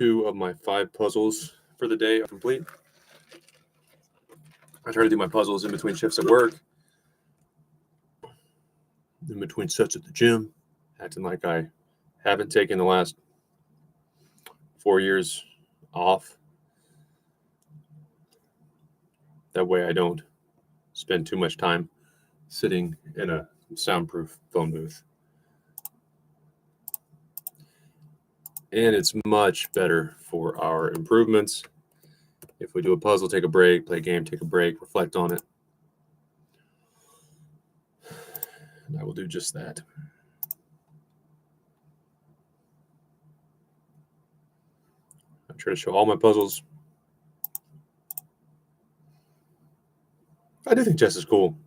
2 of my 5 puzzles for the day are complete. I try to do my puzzles in between shifts at work, in between sets at the gym, acting like I haven't taken the last 4 years off. That way I don't spend too much time sitting in a soundproof phone booth. And it's much better for our improvements. If we do a puzzle, take a break, play a game, take a break, reflect on it. And I will do just that. I try to show all my puzzles. I do think chess is cool.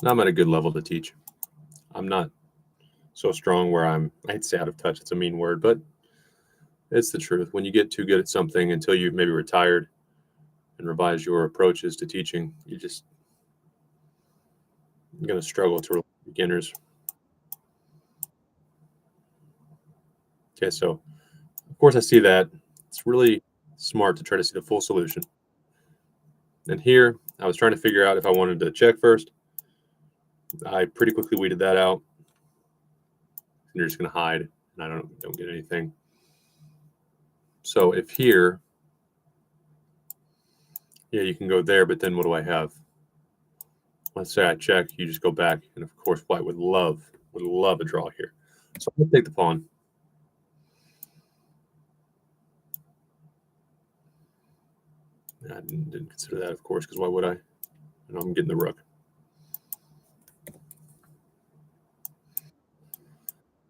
I'm at a good level to teach. I'm not so strong where I'd say out of touch. It's a mean word, but it's the truth. When you get too good at something until you've maybe retired and revise your approaches to teaching, you're going to struggle to beginners. Okay, so of course I see that. It's really smart to try to see the full solution. And here, I was trying to figure out if I wanted to check first. I pretty quickly weeded that out. And you're just going to hide, and I don't get anything. So if here, yeah, you can go there, but then what do I have? Let's say I check, you just go back, and of course, white would love a draw here. So I'm going to take the pawn. I didn't consider that, of course, because why would I? You know, I'm getting the rook.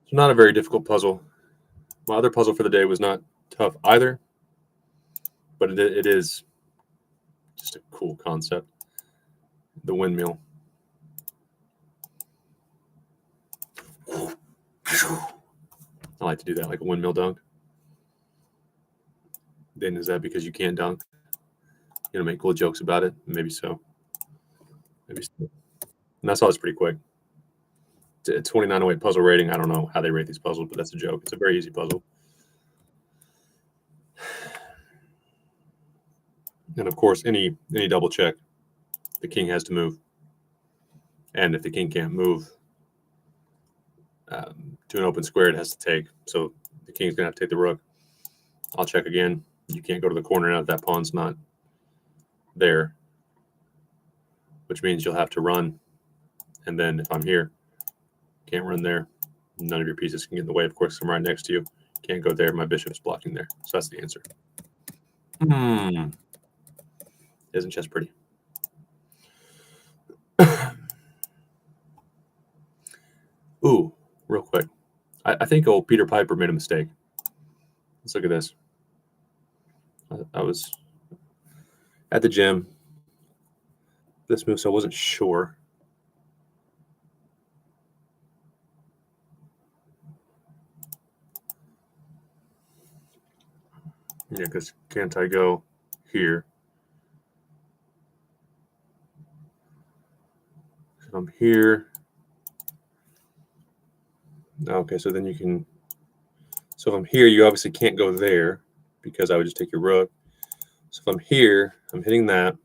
So not a very difficult puzzle. My other puzzle for the day was not tough either, but it is just a cool concept. The windmill. I like to do that, like a windmill dunk. Then is that because you can't dunk? You know, make cool jokes about it? Maybe so. Maybe so. And that's always pretty quick. It's a 2908 puzzle rating. I don't know how they rate these puzzles, but that's a joke. It's a very easy puzzle. And of course, any double check, the king has to move. And if the king can't move to an open square, it has to take. So the king's going to have to take the rook. I'll check again. You can't go to the corner now that pawn's not there, which means you'll have to run. And then if I'm here, can't run there. None of your pieces can get in the way. Of course, I'm right next to you. Can't go there. My bishop's blocking there. So that's the answer. Isn't chess pretty? Ooh, real quick. I think old Peter Piper made a mistake. Let's look at this. I was at the gym. This move, so I wasn't sure. Yeah, because can't I go here? So I'm here. Okay, so then you can. So if I'm here, you obviously can't go there because I would just take your rook. So if I'm here, I'm hitting that.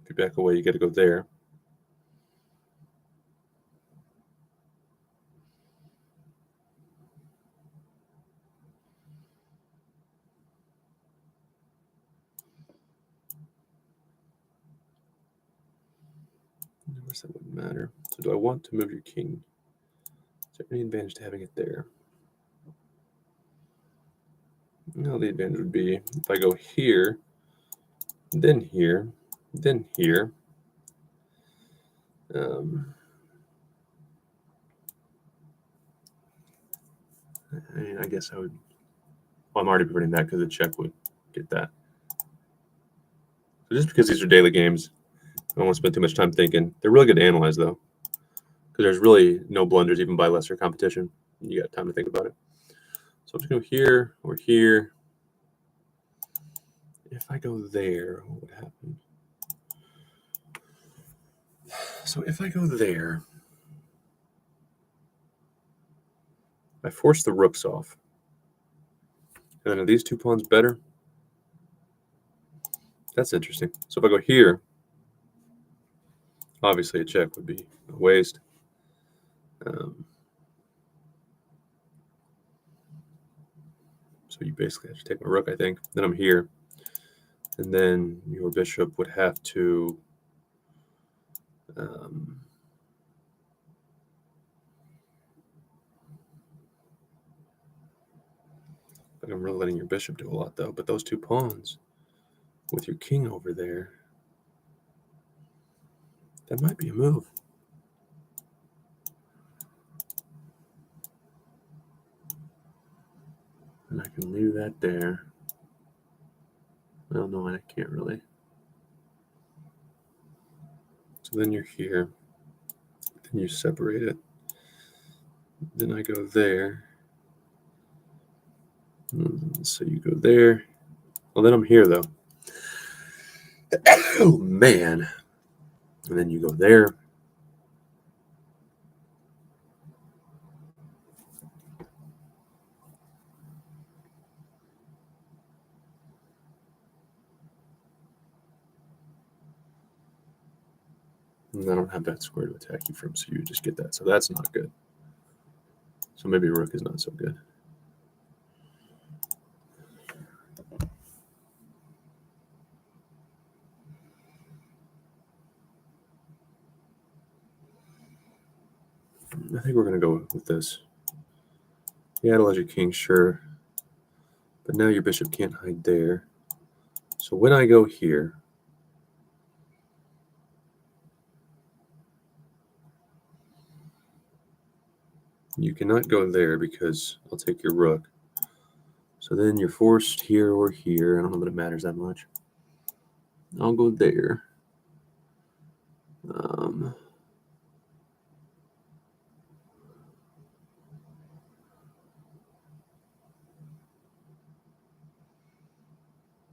If you back away, you got to go there. That wouldn't matter. So do I want to move your king? Is there any advantage to having it there? No, the advantage would be if I go here, then here, then here. I guess I would. Well, I'm already preventing that because the check would get that. So just because these are daily games, I don't want to spend too much time thinking. They're really good to analyze, though, because there's really no blunders even by lesser competition. You got time to think about it. So I'm just going to go here or here. if I go there, what would happen? So if I go there, I force the rooks off. And then are these 2 pawns better? That's interesting. So if I go here, obviously a check would be a waste. So you basically have to take my rook, I think. Then I'm here. And then your bishop would have to I'm really letting your bishop do a lot, though. But those 2 pawns with your king over there, that might be a move. And I can leave that there. Well, no, I can't really. So then you're here. Then you separate it. Then I go there. So you go there. Well, then I'm here, though. Oh, man. And then you go there. And I don't have that square to attack you from, so you just get that. So that's not good. So maybe rook is not so good. I think we're going to go with this. You idolize your king, sure. But now your bishop can't hide there. So when I go here, you cannot go there because I'll take your rook. So then you're forced here or here. I don't know that it matters that much. I'll go there.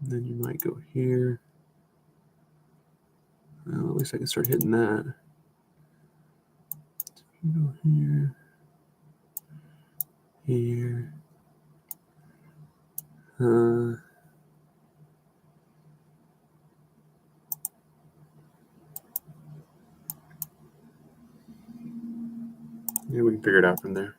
Then you might go here. Well, at least I can start hitting that. Go here. Here. Yeah, we can figure it out from there.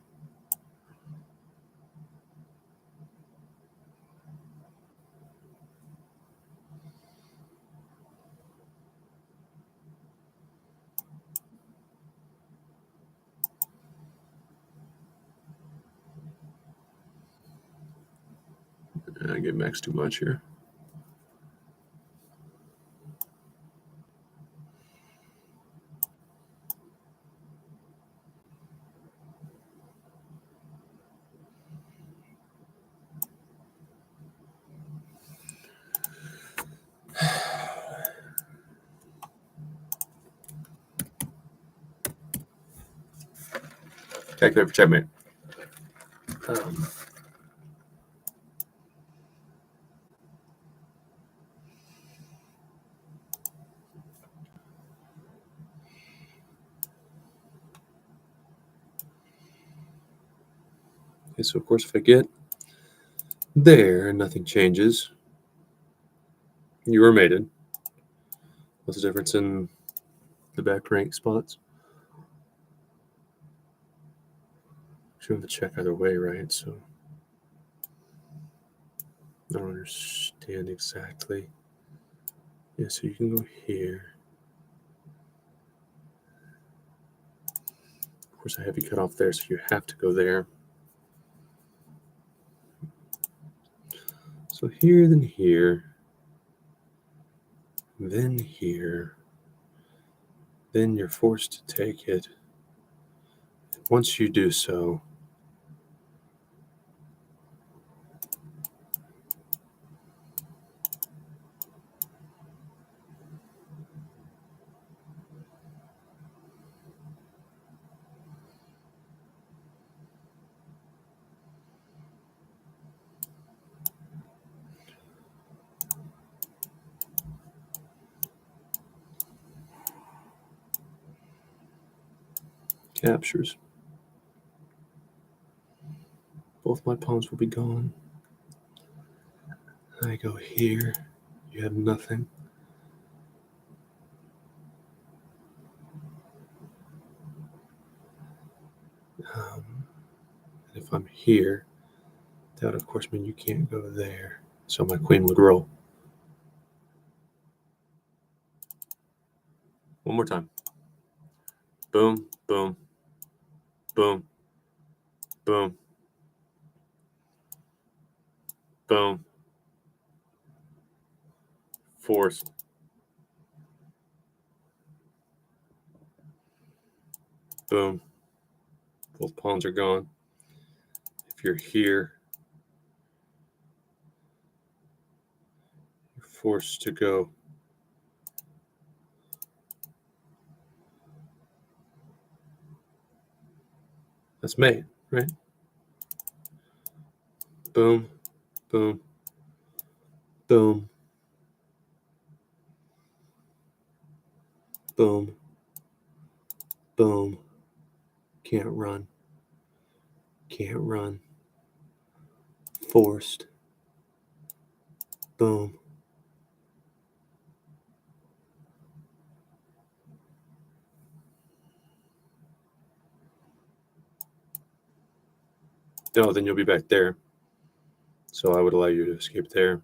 I get max too much here. Checkmate for checkmate. Okay, so of course if I get there and nothing changes, you are mated. What's the difference in the back rank spots? Should have a check either way, right? So I don't understand exactly. Yeah, so you can go here. Of course, I have you cut off there, so you have to go there. So here, then here, then here, then you're forced to take it. Once you do so, captures. Both my pawns will be gone. I go here. You have nothing. And if I'm here, that would of course mean you can't go there. So my queen would roll. One more time. Boom, boom, boom, boom, boom. Force. Boom. Both pawns are gone. If you're here, you're forced to go. That's mate, right? Boom, boom, boom, boom, boom. Can't run. Can't run. Forced. Boom. No, then you'll be back there. So I would allow you to escape there.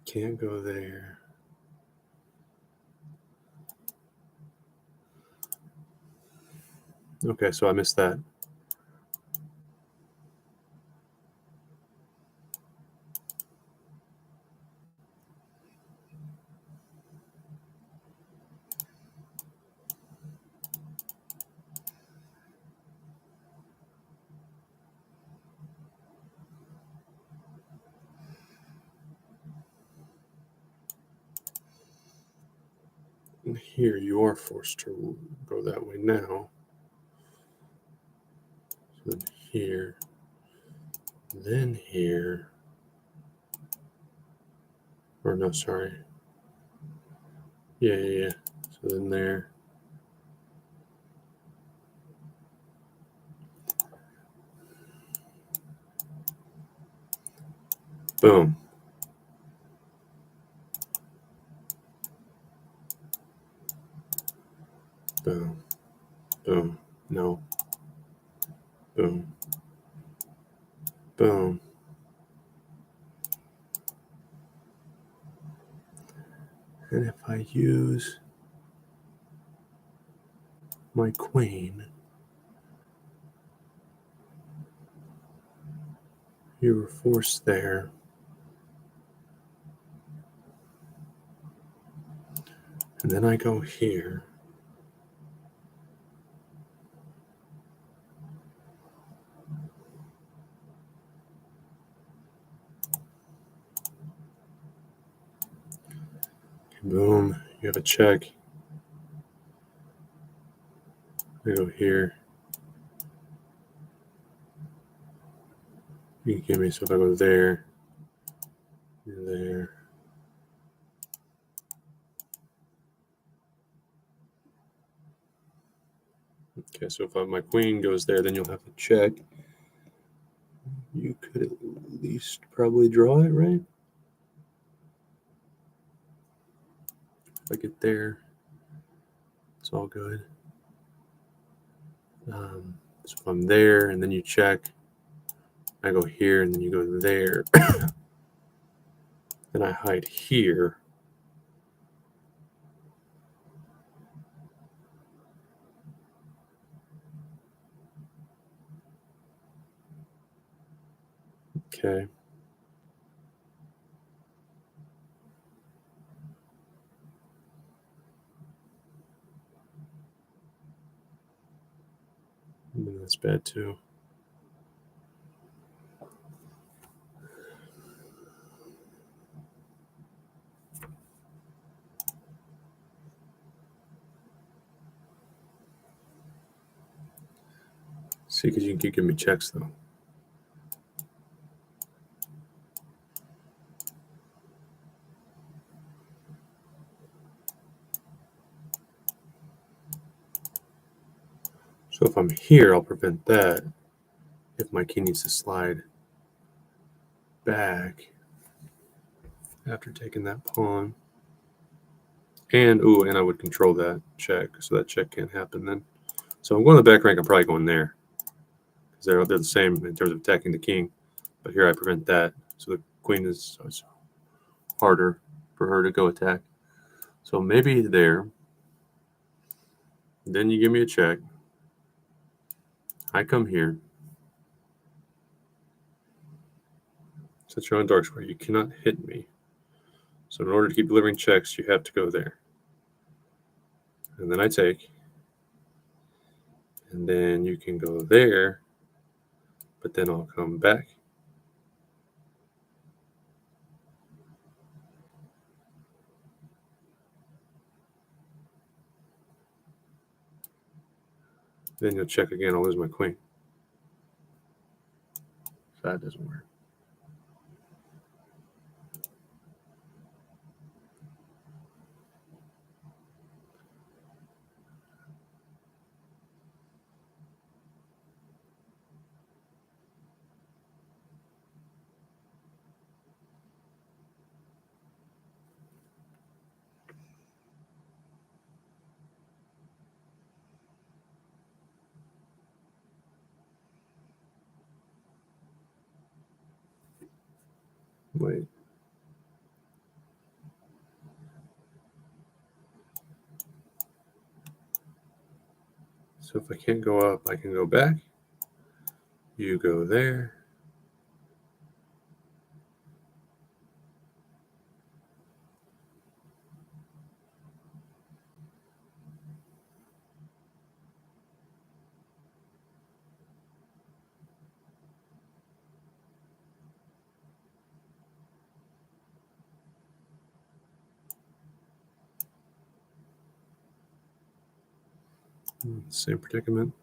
Can't go there. Okay, so I missed that. And here you are forced to go that way now. So then here, then here. Or no, sorry. Yeah. So then there. Boom. Boom. Boom. No. Boom. Boom. And if I use my queen, you were forced there. And then I go here. Boom. You have a check. I go here. You can give me, so if I go there, there. Okay, so if my queen goes there, then you'll have to check. You could at least probably draw it, right? If I get there, it's all good. So if I'm there and then you check, I go here and then you go there. Then I hide here. Okay. And that's bad too. See, because you can keep giving me checks though. So if I'm here, I'll prevent that. If my king needs to slide back after taking that pawn. And I would control that check, so that check can't happen then. So I'm going to the back rank, I'm probably going there. Because they're the same in terms of attacking the king. But here I prevent that. So the queen is so it's harder for her to go attack. So maybe there. Then you give me a check. I come here. Since you're on dark square, you cannot hit me. So in order to keep delivering checks, you have to go there. And then I take. And then you can go there. But then I'll come back. Then you'll check again, I'll lose my queen. So that doesn't work. Wait. So if I can't go up, I can go back. You go there. Same predicament.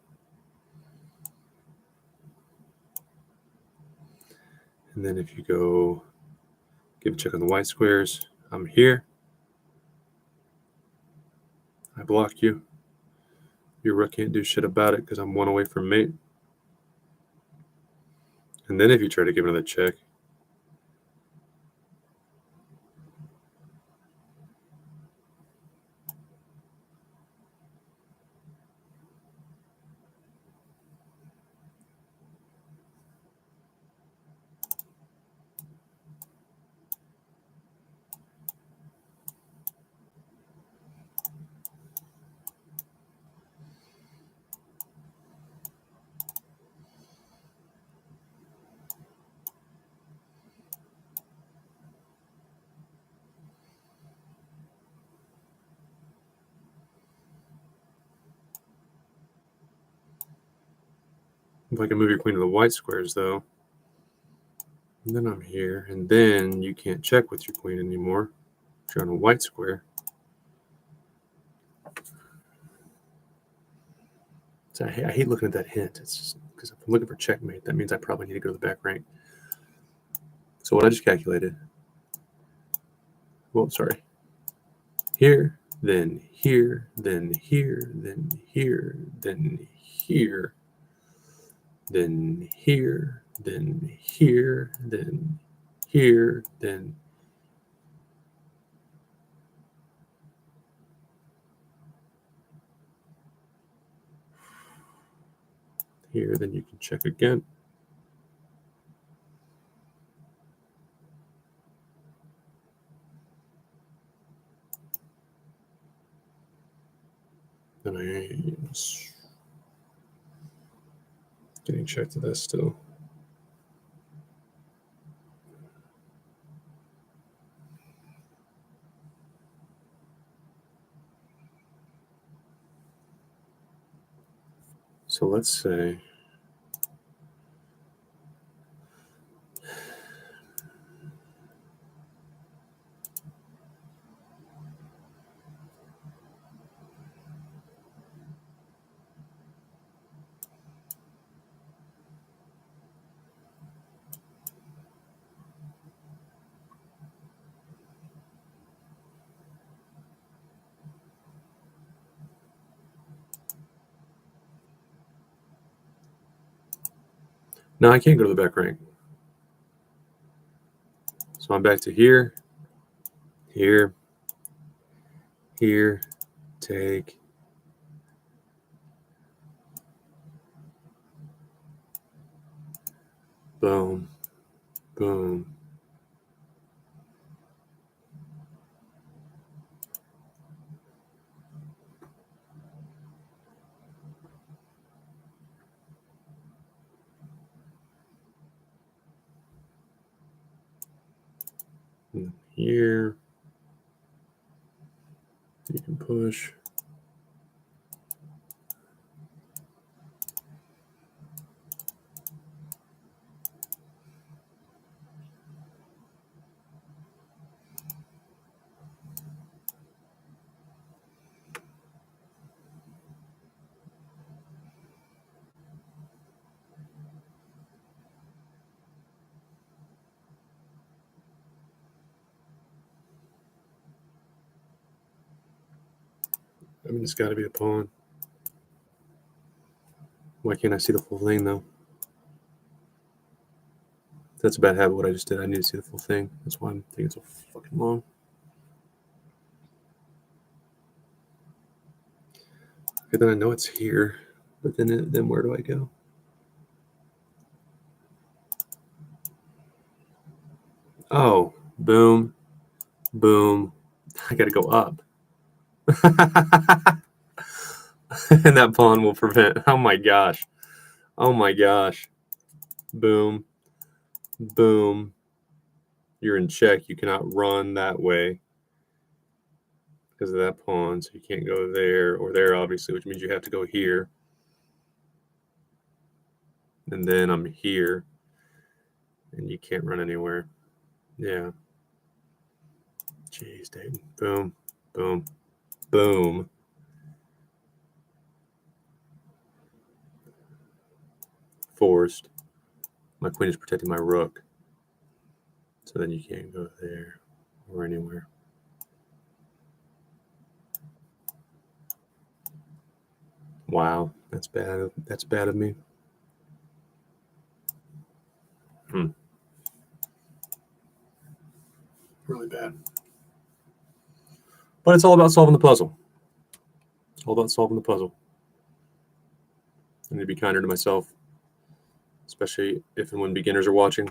And then if you go give a check on the white squares, I'm here. I block you. Your rook can't do shit about it because I'm one away from mate. And then if you try to give another check, if I can move your queen to the white squares though, and then I'm here, and then you can't check with your queen anymore if you're on a white square. So I hate looking at that hint. It's just because if I'm looking for checkmate, that means I probably need to go to the back rank. So what I just calculated, well, sorry, here, then here, then here, then here, then here, then here, then here, then here, then here, then you can check again. Then I'm getting checked to this still. So let's say No, I can't go to the back rank. So I'm back to here, here, here, take. Boom, boom. And here, you can push. I mean, it's got to be a pawn. Why can't I see the full thing, though? That's a bad habit, what I just did. I need to see the full thing. That's why I'm taking so fucking long. Okay, then I know it's here. But then where do I go? Oh, boom, boom. I got to go up. And that pawn will prevent. Oh my gosh. Oh my gosh. Boom, boom. You're in check. You cannot run that way because of that pawn. So you can't go there or there, obviously, which means you have to go here. And then I'm here. And you can't run anywhere. Yeah. Jeez, Dayton. Boom, boom, boom. Forced. My queen is protecting my rook. So then you can't go there or anywhere. Wow, that's bad. That's bad of me. Really bad. But it's all about solving the puzzle. It's all about solving the puzzle. I need to be kinder to myself, especially if and when beginners are watching.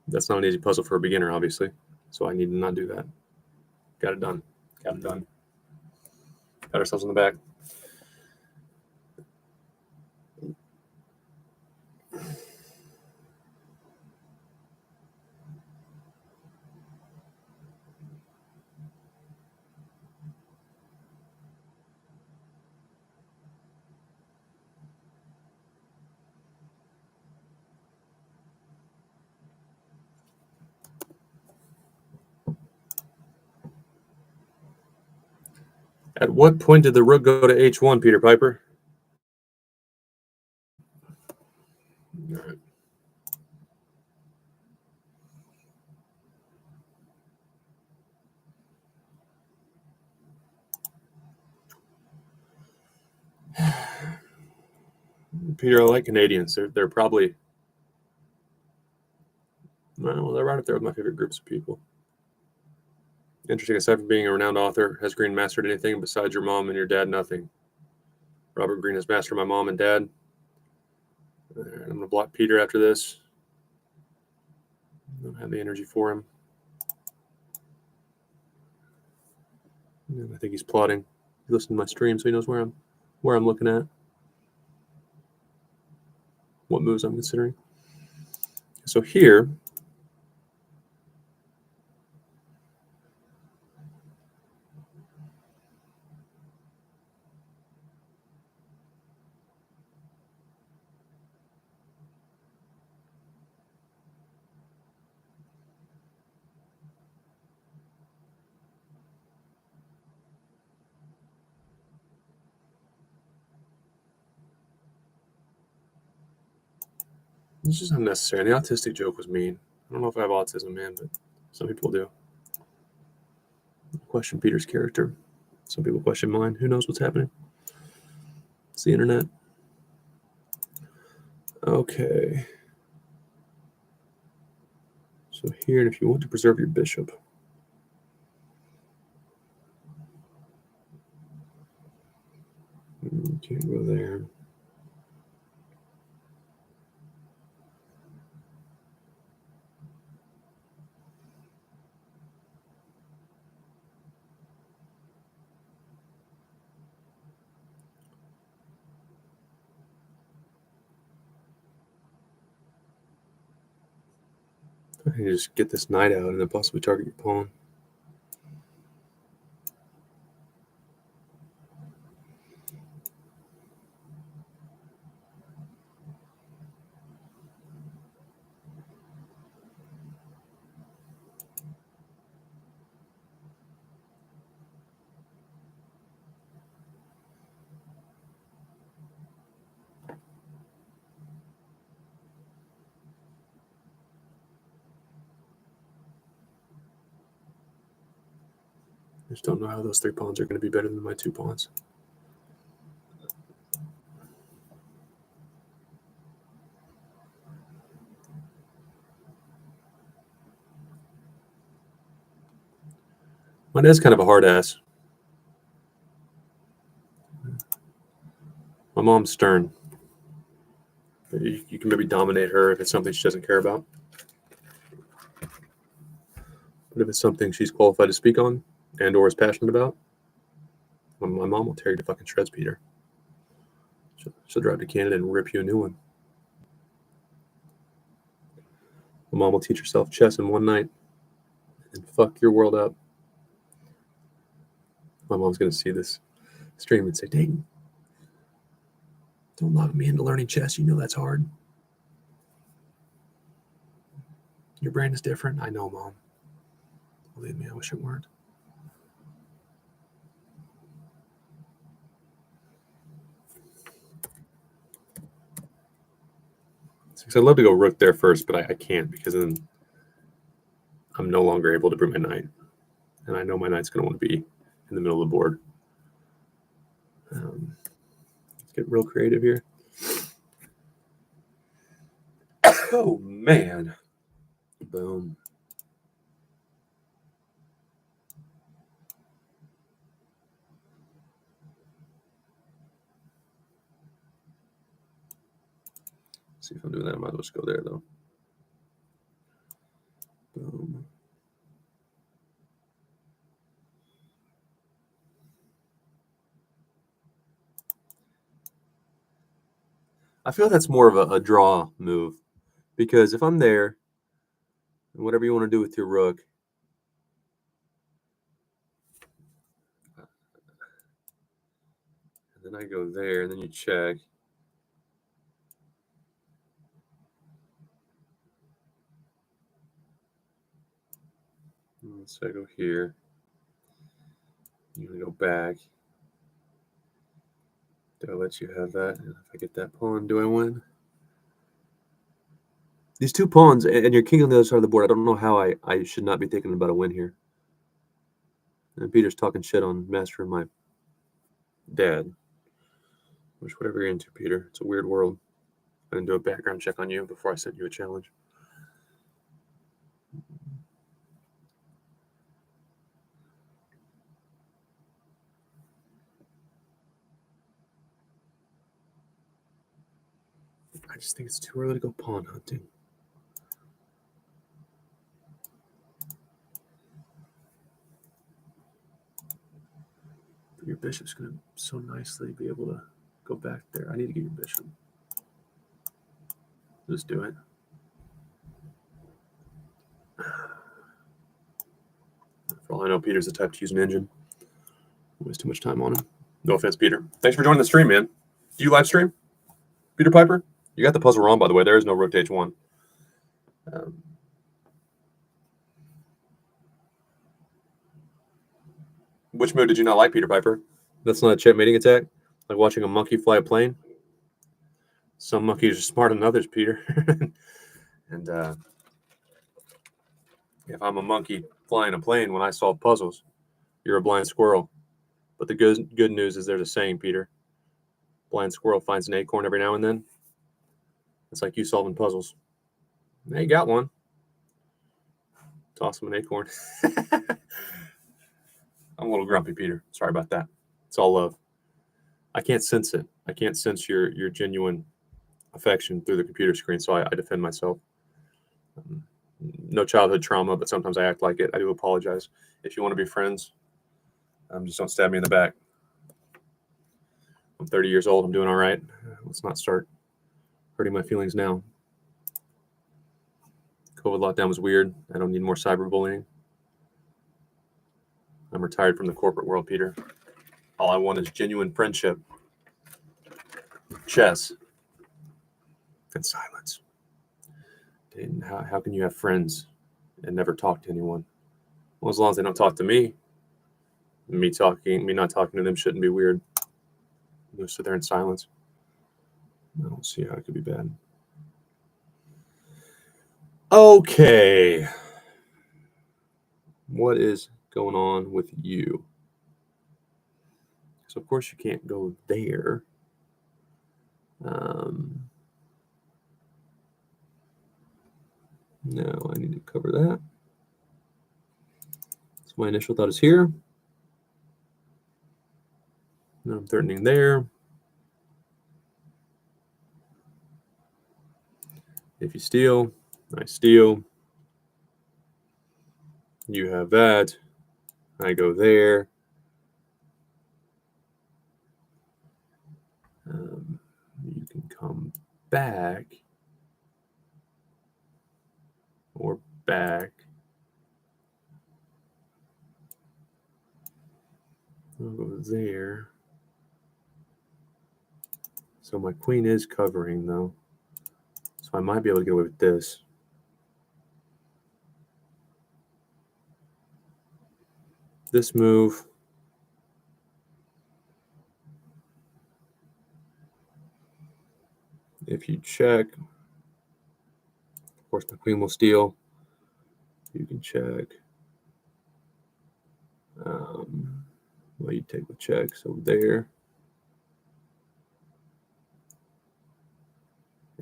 That's not an easy puzzle for a beginner, obviously. So I need to not do that. Got it done. Got it done. Got ourselves in the back. At what point did the rook go to h1, Peter Piper? All right. Peter, I like Canadians. They're probably, well, they're right up there with my favorite groups of people. Interesting. Aside from being a renowned author, has Green mastered anything besides your mom and your dad? Nothing. Robert Greene has mastered my mom and dad. I'm going to block Peter after this. I don't have the energy for him. And I think he's plotting. He listens to my stream, so he knows where I'm looking at. What moves I'm considering. So here, it's just unnecessary. The autistic joke was mean. I don't know if I have autism, man, but some people do. Question Peter's character. Some people question mine. Who knows what's happening? It's the internet. Okay. So here, and if you want to preserve your bishop, you can't go there. You just get this knight out and then possibly target your pawn. I just don't know how those 3 pawns are going to be better than my 2 pawns. My dad's kind of a hard ass. My mom's stern. You can maybe dominate her if it's something she doesn't care about. But if it's something she's qualified to speak on and or is passionate about, my mom will tear you to fucking shreds, Peter. She'll drive to Canada and rip you a new one. My mom will teach herself chess in one night and fuck your world up. My mom's going to see this stream and say, Dayton, don't lock me into learning chess. You know that's hard. Your brain is different. I know, Mom. Believe me, I wish it weren't. So I'd love to go rook there first, but I can't because then I'm no longer able to bring my knight. And I know my knight's going to want to be in the middle of the board. Let's get real creative here. Oh, man. Boom. See if I'm doing that. I might as well just go there, though. Boom. I feel that's more of a draw move because if I'm there, and whatever you want to do with your rook, and then I go there, and then you check. So I go here. I'm going to go back. Do I let you have that? And if I get that pawn, do I win? These 2 pawns and your king on the other side of the board, I don't know how I should not be thinking about a win here. And Peter's talking shit on Master and my dad. Which, whatever you're into, Peter, it's a weird world. I didn't do a background check on you before I sent you a challenge. I just think it's too early to go pawn hunting. But your bishop's going to so nicely be able to go back there. I need to get your bishop. Just do it. For all I know, Peter's the type to use an engine. Don't waste too much time on him. No offense, Peter. Thanks for joining the stream, man. Do you live stream? Peter Piper? You got the puzzle wrong, by the way. There is no rook to h1. Which move did you not like, Peter Piper? That's not a checkmating attack? Like watching a monkey fly a plane? Some monkeys are smarter than others, Peter. And if I'm a monkey flying a plane when I solve puzzles, you're a blind squirrel. But the good news is there's a saying, Peter. Blind squirrel finds an acorn every now and then. It's like you solving puzzles. Now you got one. Toss him an acorn. I'm a little grumpy, Peter. Sorry about that. It's all love. I can't sense it. I can't sense your genuine affection through the computer screen, so I defend myself. No childhood trauma, but sometimes I act like it. I do apologize. If you want to be friends, just don't stab me in the back. I'm 30 years old. I'm doing all right. Let's not start hurting my feelings now. COVID lockdown was weird. I don't need more cyberbullying. I'm retired from the corporate world, Peter. All I want is genuine friendship, chess, and silence. And how can you have friends and never talk to anyone? Well, as long as they don't talk to me, me not talking to them shouldn't be weird. You sit there in silence. I don't see how it could be bad. Okay. What is going on with you? So, of course, you can't go there. No, I need to cover that. So my initial thought is here. Now I'm threatening there. If you steal, I steal. You have that. I go there. You can come back or back. I'll go there. So my queen is covering though. So I might be able to get away with this. This move. If you check, of course my queen will steal. You can check. Well, you take the check, so there.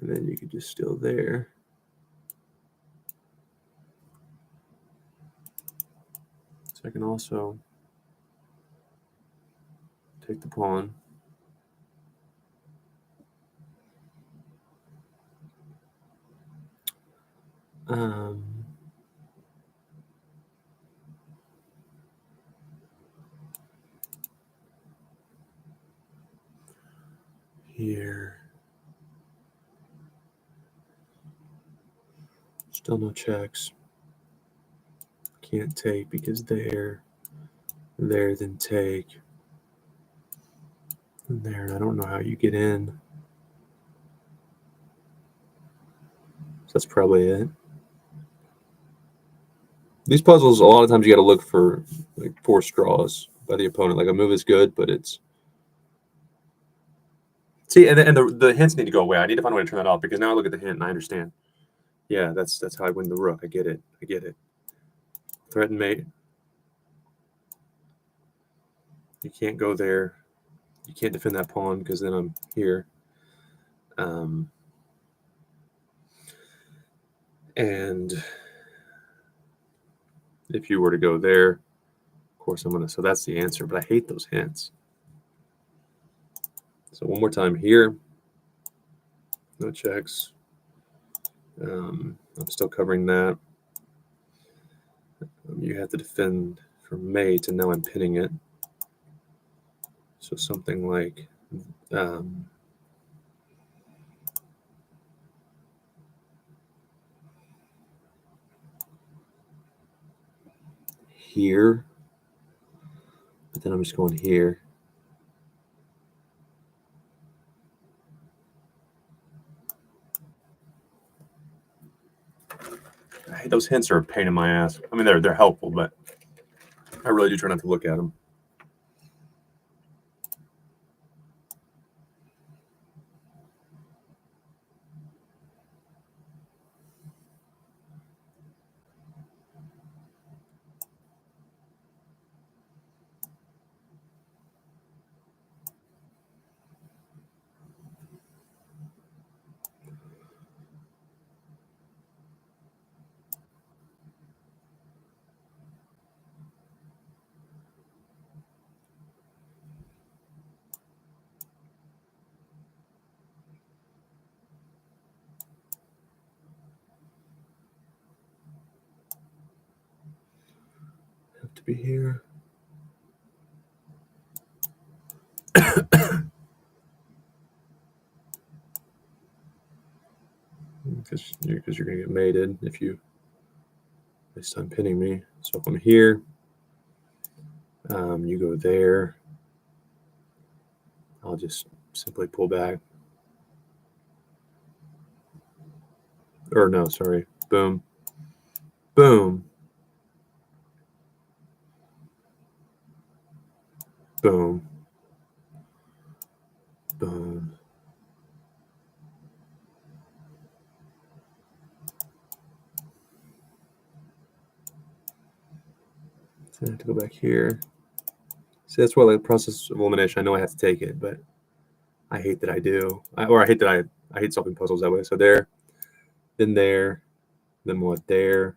And then you could just steal there. So I can also take the pawn. Here. Still no checks. Can't take because there, then take. And there, and I don't know how you get in. So that's probably it. These puzzles, a lot of times you got to look for like 4 straws by the opponent. Like a move is good, but it's... See, and the hints need to go away. I need to find a way to turn that off because now I look at the hint and I understand. Yeah, that's how I win the rook. I get it. Threaten mate. You can't go there. You can't defend that pawn because then I'm here. And if you were to go there, of course I'm gonna. So that's the answer. But I hate those hints. So one more time here. No checks. I'm still covering that. You have to defend from mate, and now I'm pinning it. So something like here, but then I'm just going here. Those hints are a pain in my ass. I mean, they're helpful, but I really do try not to look at them. be here. Because you're going to get mated if you waste time pinning me. So if I'm here, you go there. I'll just simply pull back. Or no, sorry. Boom. Boom. Boom. Boom. So I have to go back here. See, that's why like the process of elimination, I know I have to take it, but I hate that I do. I hate solving puzzles that way. So there, then there, then what there.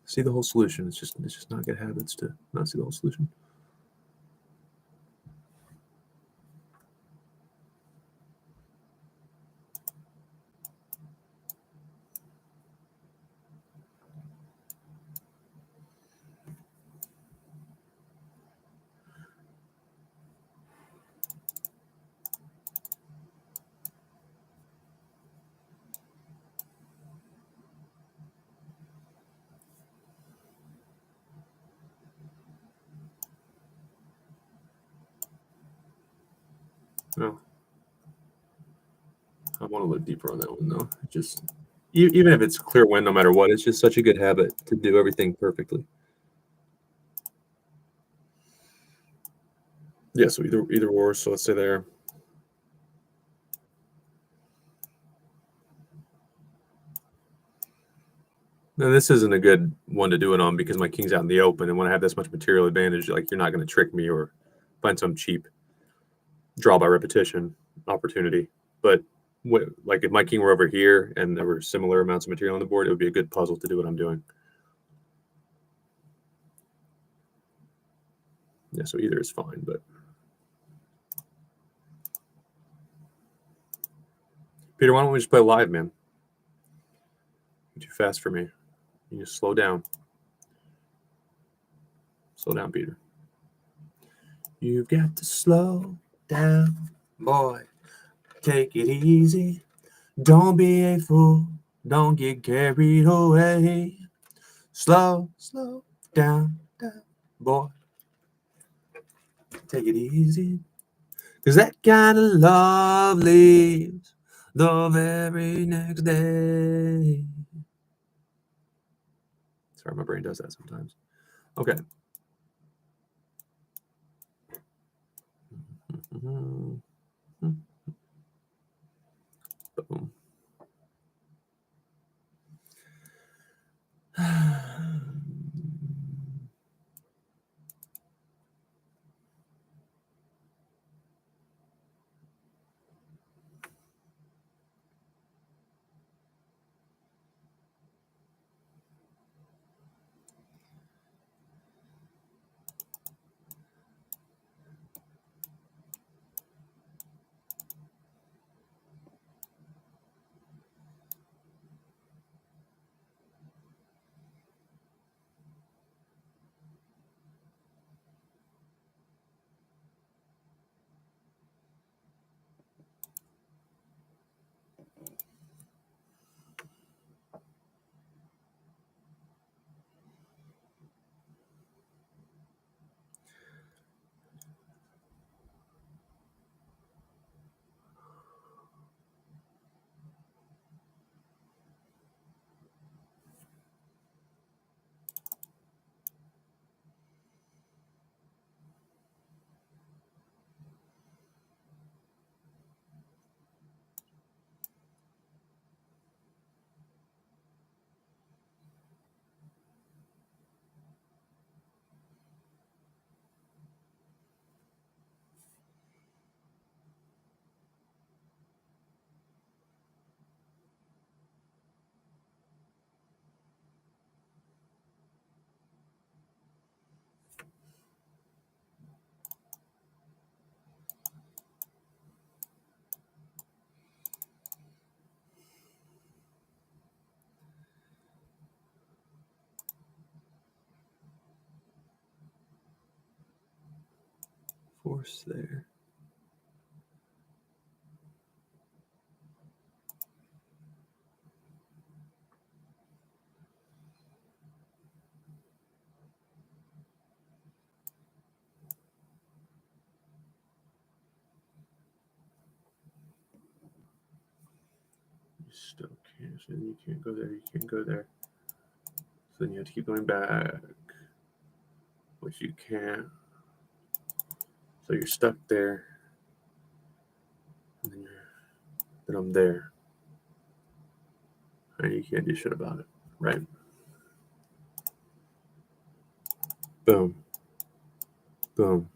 See the whole solution. It's just not good habits to not see the whole solution. No. I want to look deeper on that one though. Just even if it's a clear win, no matter what, it's just such a good habit to do everything perfectly. Yeah, so either or. So let's say there. Now this isn't a good one to do it on because my king's out in the open, and when I have this much material advantage, like you're not going to trick me or find some cheap draw by repetition opportunity. But like if my king were over here and there were similar amounts of material on the board, it would be a good puzzle to do what I'm doing. Yeah, so either is fine, but Peter, why don't we just play live, man? You're too fast for me. You just slow down. Slow down, Peter. You've got to slow down, boy. Take it easy. Don't be a fool. Don't get carried away. Slow down, boy. Take it easy. Because that kind of love leaves the very next day. Sorry, my brain does that sometimes. Okay. Boom. force there. You still can't. So you can't go there. You can't go there. So then you have to keep going back, which you can't. So you're stuck there. And then I'm there. And you can't do shit about it, right? Boom. Boom.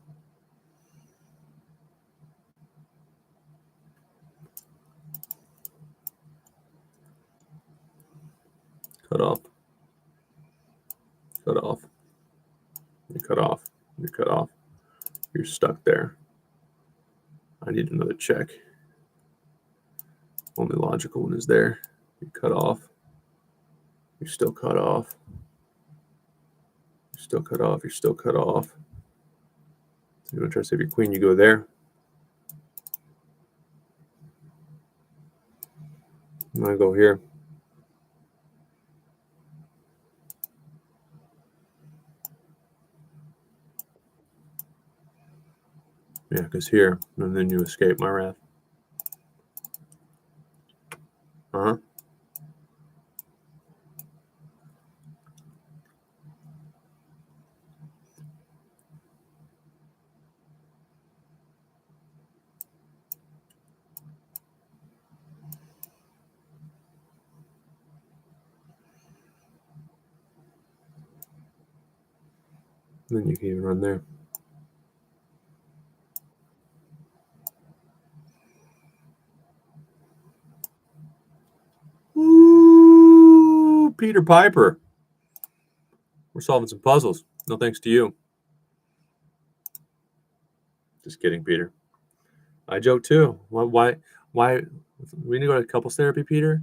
Cut off. Cut off. You cut off. You cut off. You're stuck there. I need another check. Only logical one is there. You cut off. You're still cut off. You're still cut off. You're still cut off. So you want to try to save your queen, you go there. I'm going to go here. Yeah, because here, and then you escape my wrath. Uh-huh. And then you can even run there. Ooh, Peter Piper. We're solving some puzzles. No thanks to you. Just kidding, Peter. I joke too. Why? We need to go to couples therapy, Peter?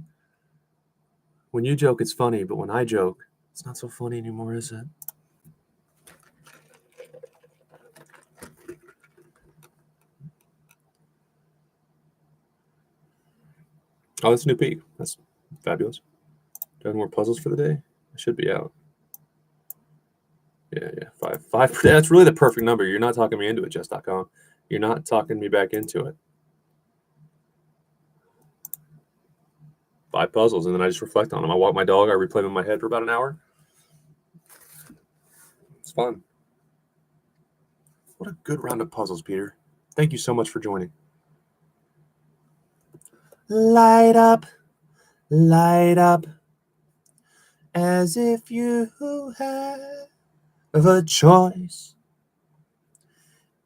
When you joke, it's funny, but when I joke, it's not so funny anymore, is it? Oh, that's a new peak. That's fabulous. Do I have more puzzles for the day? I should be out. Yeah. 5. That's really the perfect number. You're not talking me into it, Jess.com. You're not talking me back into it. 5 puzzles, and then I just reflect on them. I walk my dog. I replay them in my head for about an hour. It's fun. What a good round of puzzles, Peter. Thank you so much for joining. Light up, as if you have a choice,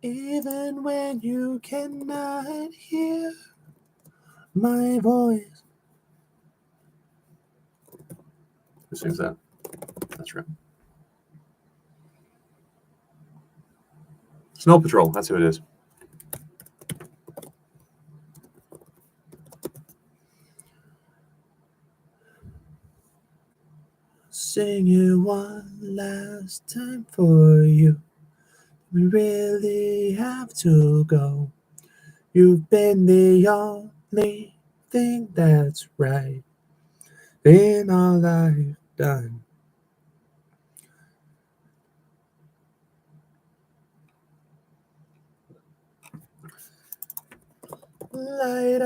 even when you cannot hear my voice. Who sings that? That's right. Snow Patrol, that's who it is. Sing it one last time for you. We really have to go. You've been the only thing that's right in all I've done. Light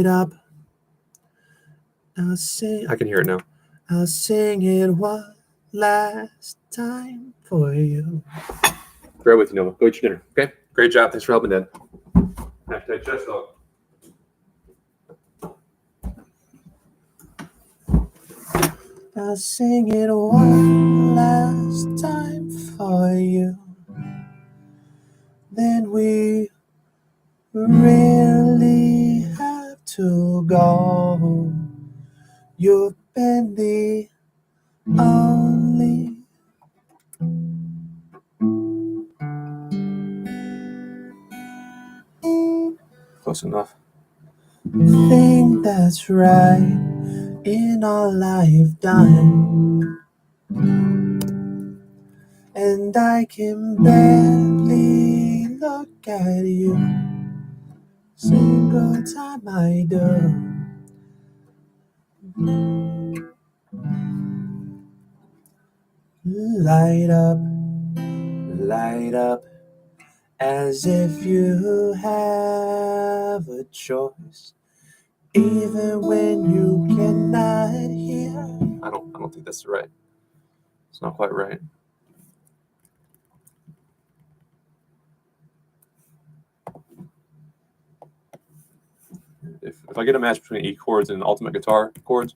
up. I'll sing. I can hear it now. I'll sing it one last time for you. Bear with you, Nova. Go eat your dinner. Okay? Great job. Thanks for helping, Dad. Hashtag chest dog. I'll sing it one last time for you. Then we really have to go. You've been the only close enough thing that's right in all I've done. and I can barely look at you. Single time I do. Light up, as if you have a choice, even when you cannot hear. I don't think that's right. It's not quite right. If I get a match between E chords and ultimate guitar chords,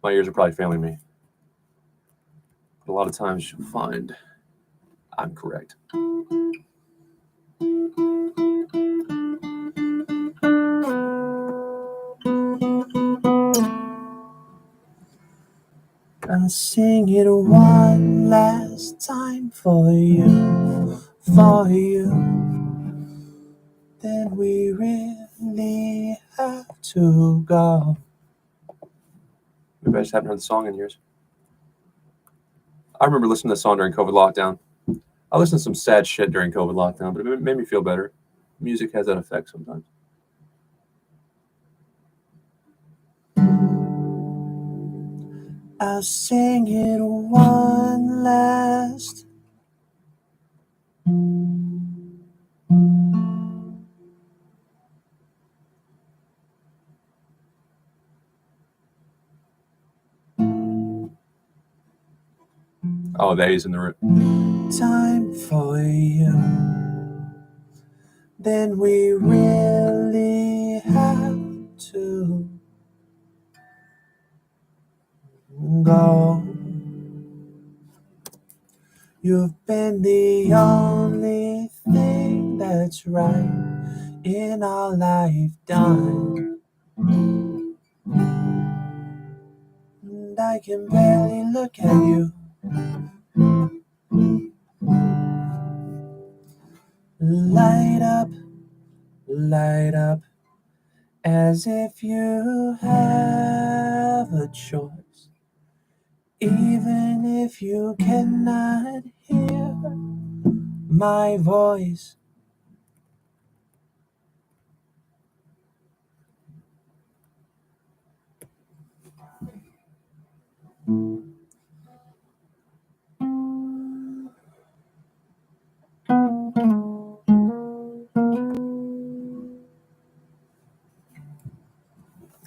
my ears are probably failing me. But a lot of times you'll find I'm correct. I'll sing it one last time for you. Then we really have to go. Maybe I just haven't heard the song in years. I remember listening to this song during COVID lockdown. I listened to some sad shit during COVID lockdown, but it made me feel better. Music has that effect sometimes. I'll sing it one last. Oh, the A's in the root. Time for you. Then we really have to go. You've been the only thing that's right in our lifetime. And I can barely look at you. Light up, as if you have a choice, even if you cannot hear my voice.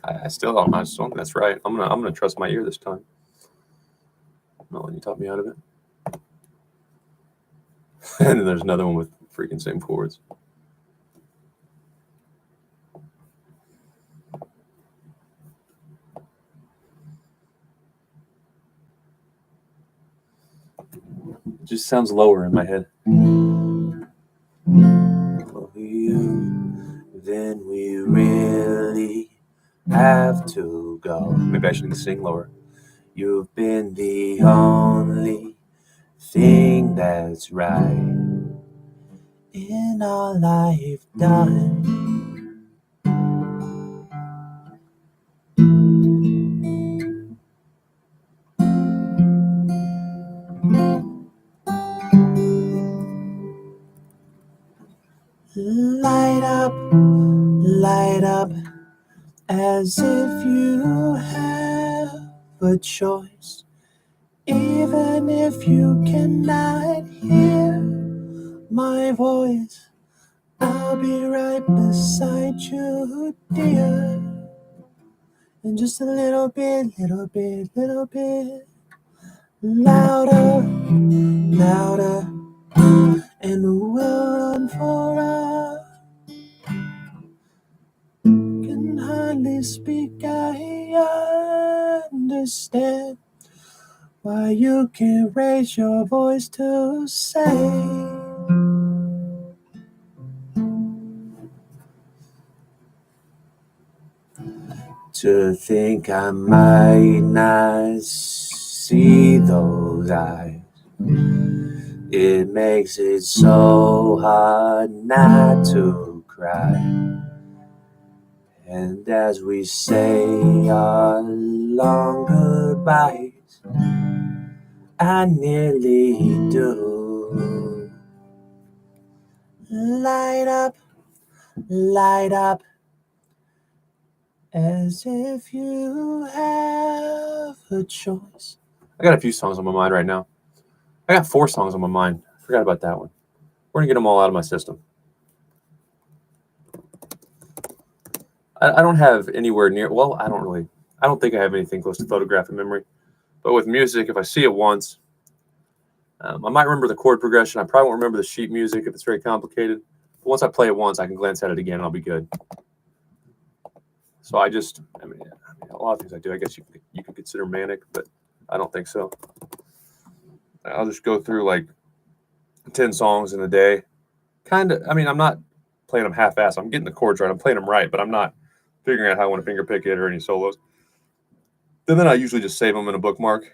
I still don't think that's right. I'm gonna trust my ear this time. I'm not letting you talk me out of it. And then there's another one with freaking same chords. It just sounds lower in my head. For you, then we really have to go. Maybe I should sing lower. You've been the only thing that's right in our lifetime. Light up, as if you have a choice, even if you cannot hear my voice. I'll be right beside you, dear. And just a little bit louder, and we'll run for us. Can hardly speak, I understand why you can't raise your voice to say. To think I might not see those eyes, it makes it so hard not to cry. And as we say our long goodbyes, I nearly do. Light up, as if you have a choice. I got a few songs on my mind right now. I got 4 songs on my mind. I forgot about that one. We're gonna get them all out of my system. I don't have anywhere near. Well, I don't think I have anything close to photographic memory. But with music, if I see it once, I might remember the chord progression. I probably won't remember the sheet music if it's very complicated. But once I play it once, I can glance at it again and I'll be good. So I mean, a lot of things I do, I guess you could consider manic, but I don't think so. I'll just go through like 10 songs in a day. I'm not playing them half-assed. I'm getting the chords right. I'm playing them right, but I'm not figuring out how I want to finger pick it or any solos. And then I usually just save them in a bookmark.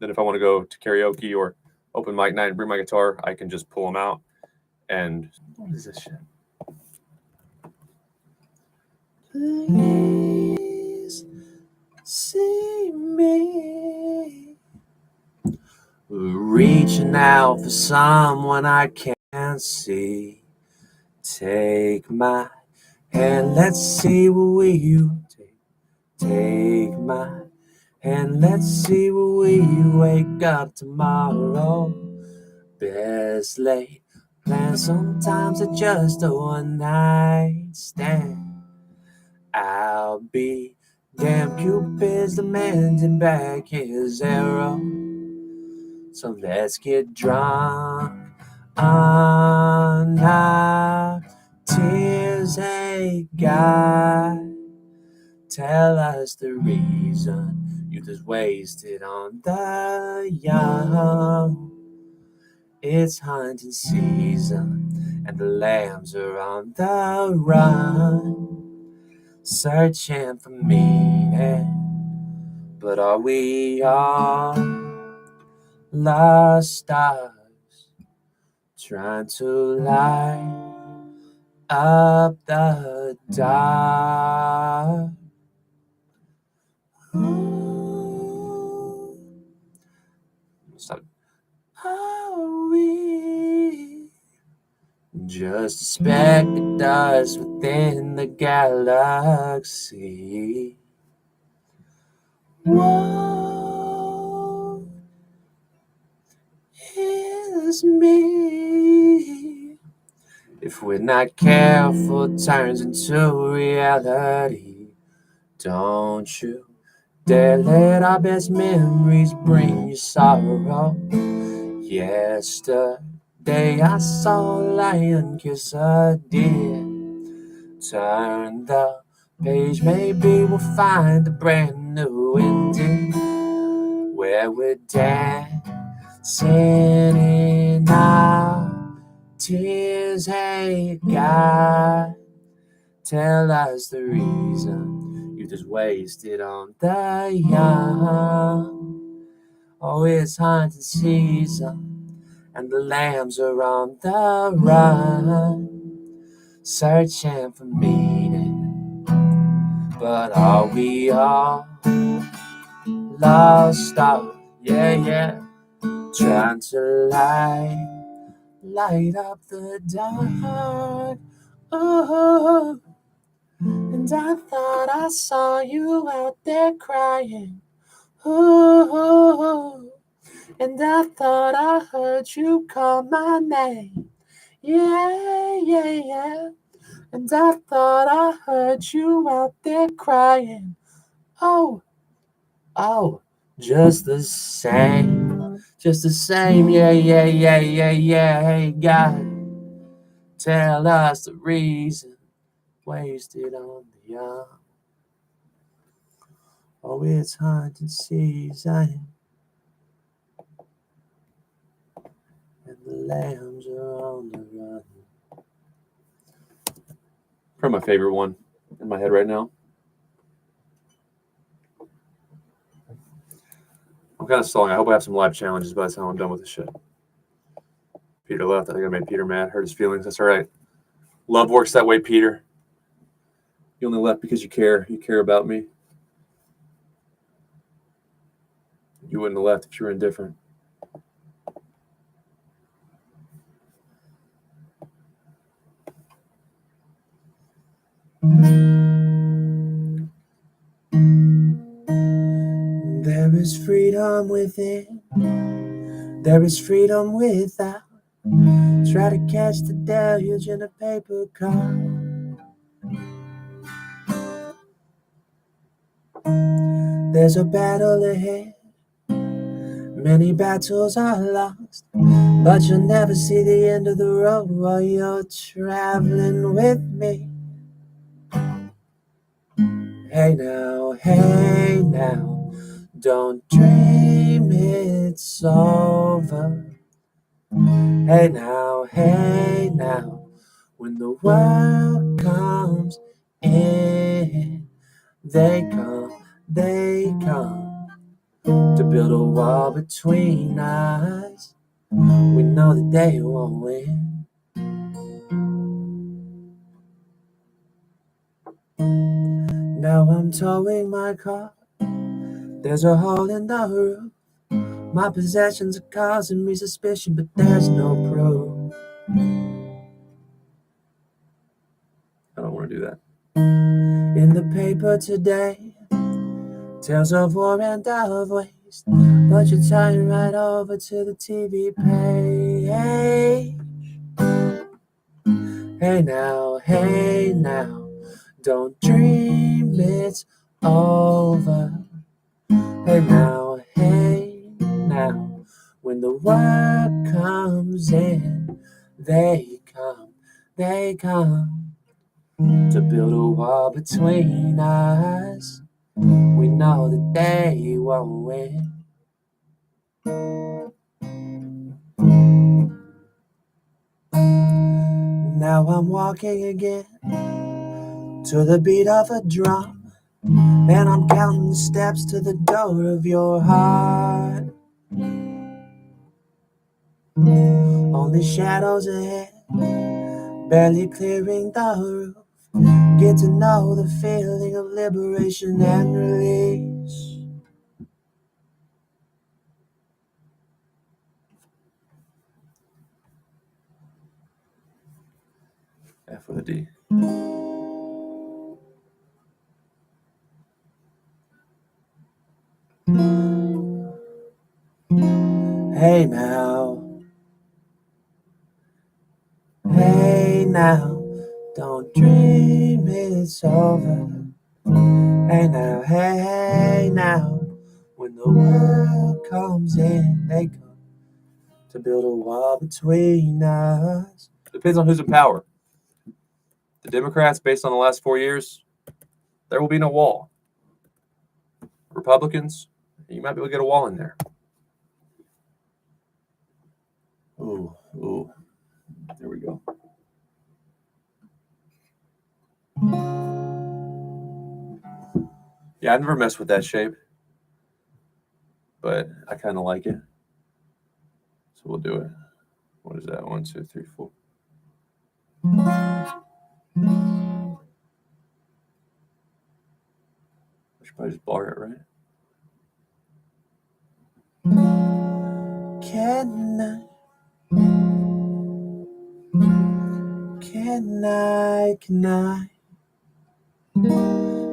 Then if I want to go to karaoke or open mic night and bring my guitar, I can just pull them out. And what is this shit? Please see me reaching out for someone I can't see. Take my hand, let's see where you take my hand, let's see where we wake up tomorrow. Best laid plans, sometimes it's just a one night stand. I'll be damn, Cupid's demanding back his arrow. So let's get drunk on our tears. Hey, God, tell us the reason youth is wasted on the young. It's hunting season and the lambs are on the run, searching for meaning. But are we all lost stars trying to light up the dark? Stop. Are we just a speck of dust within the galaxy? What is me? If we're not careful, turns into reality. Don't you dare let our best memories bring you sorrow. Yesterday I saw a lion kiss a deer. Turn the page, maybe we'll find a brand new ending where we're dancing in our tears. Hey, God, tell us the reason youth is wasted on the young. Oh, it's hunting season and the lambs are on the run, searching for meaning. But are we all lost stars? Yeah, trying to light up the dark. Oh, and I thought I saw you out there crying. Oh, and I thought I heard you call my name. Yeah. And I thought I heard you out there crying. Oh, just the same, yeah. Hey, God, tell us the reason wasted on the young. Oh, it's hunting season and the lambs are on the run. Probably my favorite one in my head right now. I'm kind of stalling. I hope I have some live challenges by the time I'm done with this shit. Peter left. I think I made Peter mad. Hurt his feelings. That's all right. Love works that way, Peter. You only left because you care. You care about me. You wouldn't have left if you were indifferent. There is freedom within. There is freedom without. Try to catch the deluge in a paper cup. There's a battle ahead. Many battles are lost, but you'll never see the end of the road while you're traveling with me. Hey now, don't dream it's over. Hey now, when the world comes in, they come to build a wall between us. We know that they won't win. Now I'm towing my car. There's a hole in the roof. My possessions are causing me suspicion, but there's no proof. I don't want to do that. In the paper today, tales of war and of waste, but you're turning right over to the TV page. Hey now, don't dream it's over. Hey now, when the world comes in, they come to build a wall between us. We know that they won't win. Now I'm walking again to the beat of a drum, and I'm counting the steps to the door of your heart. Only shadows ahead, barely clearing the roof. Get to know the feeling of liberation and release. F with a D. Hey now, don't dream it's over. Hey now, when the world comes in, they come to build a wall between us. Depends on who's in power. The Democrats, based on the last 4 years, there will be no wall. Republicans, you might be able to get a wall in there. Ooh, there we go. Yeah, I never messed with that shape, but I kind of like it. So we'll do it. What is that? 1, 2, 3, 4. I should probably just bar it, right? Can I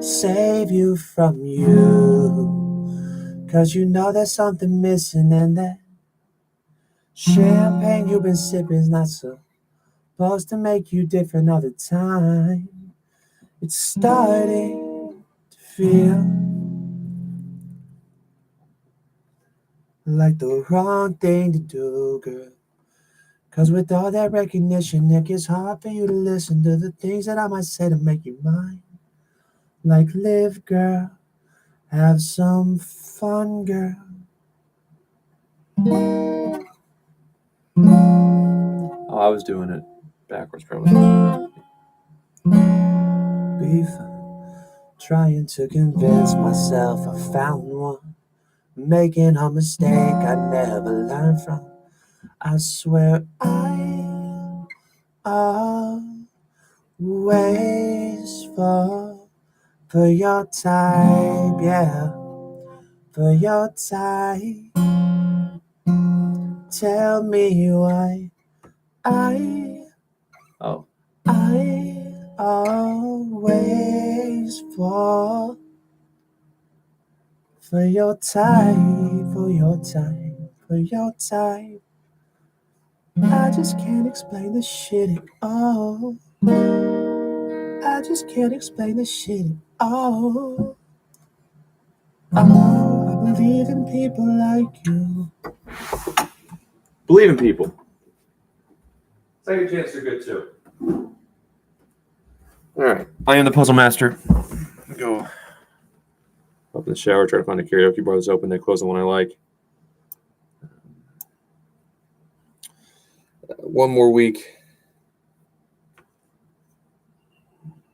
save you from you? 'Cause you know there's something missing, and that champagne you've been sipping's not supposed to make you different all the time. It's starting to feel like the wrong thing to do, girl. 'Cause with all that recognition, it gets hard for you to listen to the things that I might say to make you mine. Like, live, girl, have some fun, girl. Oh, I was doing it backwards, probably. Be fun, trying to convince myself I found one, making a mistake I never learned from. I swear I always fall for your type, yeah. for your time. Tell me why I always fall for your time, for your time, for your time. I just can't explain the shit at all. I just can't explain the shit at all. Oh, I believe in people like you. Believe in people. Second chance are good too. All right. I am the puzzle master. Go up in the shower, try to find a karaoke bar that's open. They close the one I like. One more week.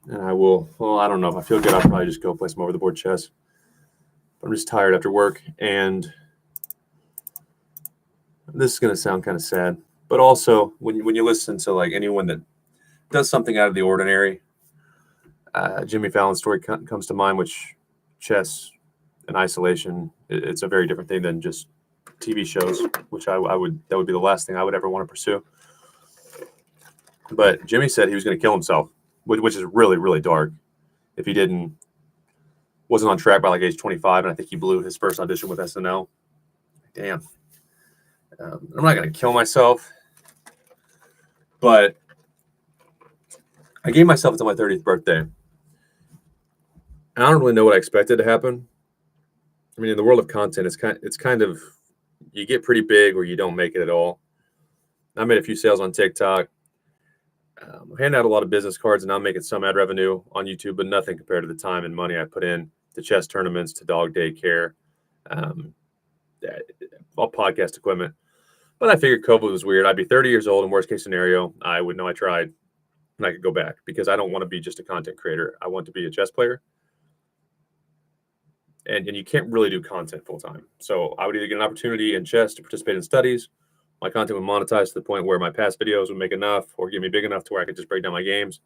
And I will, well, I don't know. If I feel good, I'll probably just go play some over the board chess. I'm just tired after work. And this is going to sound kind of sad. But also, when you listen to like anyone that does something out of the ordinary, Jimmy Fallon's story comes to mind, which chess in isolation, it's a very different thing than just TV shows, which that would be the last thing I would ever want to pursue. But Jimmy said he was going to kill himself, which is really, really dark. If he wasn't on track by like age 25, and I think he blew his first audition with SNL. Damn. I'm not going to kill myself, but I gave myself until my 30th birthday. And I don't really know what I expected to happen. I mean, in the world of content, it's kind of, you get pretty big or you don't make it at all. I made a few sales on TikTok. I hand out a lot of business cards, and I'm making some ad revenue on YouTube, but nothing compared to the time and money I put in to chess tournaments, to dog daycare, all podcast equipment. But I figured COVID was weird. I'd be 30 years old, and worst case scenario, I would know I tried, and I could go back because I don't want to be just a content creator. I want to be a chess player. And you can't really do content full time. So I would either get an opportunity in chess to participate in studies. My content would monetize to the point where my past videos would make enough or get me big enough to where I could just break down my games.